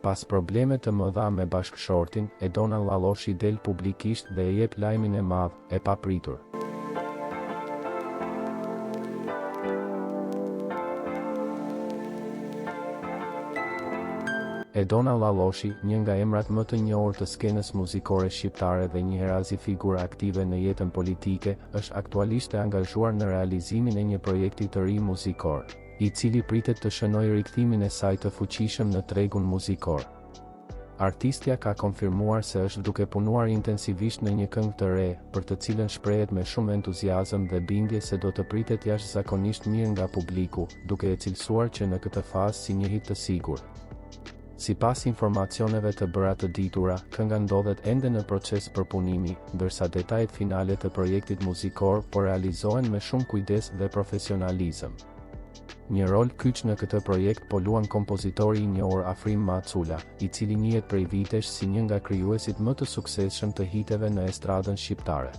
Pas probleme të mëdha me bashkëshortin, Edona Lalloshi del publikisht dhe e jep lajmin e madh, e papritur. Edona Lalloshi, një nga emrat më të njohur të skenës muzikore shqiptare dhe njëherë figurë aktive në jetën politike, është aktualisht e angazhuar në realizimin e një projekti të ri muzikor, i cili pritet të shënojë rikthimin e saj të fuqishëm në tregun muzikor. Artistja ka konfirmuar se është duke punuar intensivisht në një këngë të re, për të cilën shprehet me shumë entuziazëm dhe bindje se do të pritet jashtëzakonisht mirë nga publiku, duke e cilësuar që në këtë fazë si një hit të sigurt. Sipas informacioneve të bëra të ditura, kënga ndodhet ende në proces përpunimi, ndërsa detajet finale të projektit muzikor po realizohen me shumë kujdes dhe profesionalizëm. Një rol kyç në këtë projekt po luan kompozitori i njohur Afrim Macula, i cili njihet prej vitesh si një nga krijuesit më të suksesshëm të hiteve në estradën shqiptare.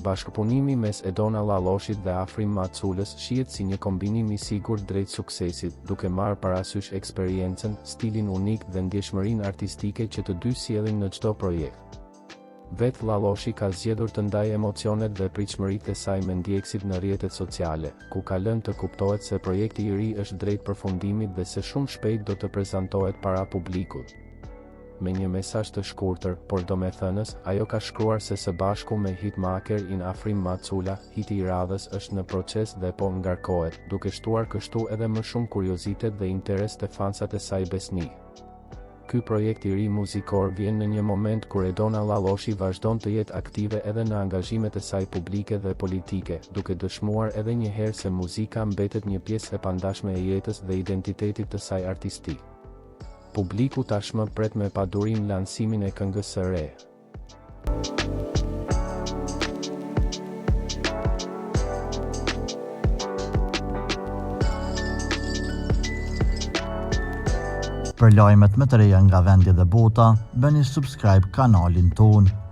Bashkëpunimi mes Edona Lalloshit dhe Afrim Maculës shihet si një kombinim i sigurt drejt suksesit, duke marrë parasysh eksperiencën, stilin unik dhe ndjeshmërinë artistike që të dy sjellin në çdo projekt. Vetë Lalloshi ka zgjedhur të ndajë emocionet dhe pritshmëritë e saj me ndjekësit në rrjetet sociale, ku ka lënë të kuptohet se projekti i ri është drejt përfundimit dhe se shumë shpejt do të prezantohet para publikut. Me një mesazh të shkurtër, por domethënës, ajo ka shkruar se së bashku me hitmaker in Afrim Macula, hiti i radhës është në proces dhe po ngarkohet, duke shtuar kështu edhe më shumë kuriozitet dhe interes të fansat e saj besnik. Ky projekt i ri muzikor vjen në një moment kur Edona Lalloshi vazhdon të jetë aktive edhe në angazhimet e saj publike dhe politike, duke dëshmuar edhe një herë se muzika mbetet një pjesë e pandashme e jetës dhe identitetit të saj artistik. Publiku tashmë pret me padurim lansimin e këngës së re. Për lajmet më të reja nga vendi dhe bota, bëni subscribe kanalin tonë.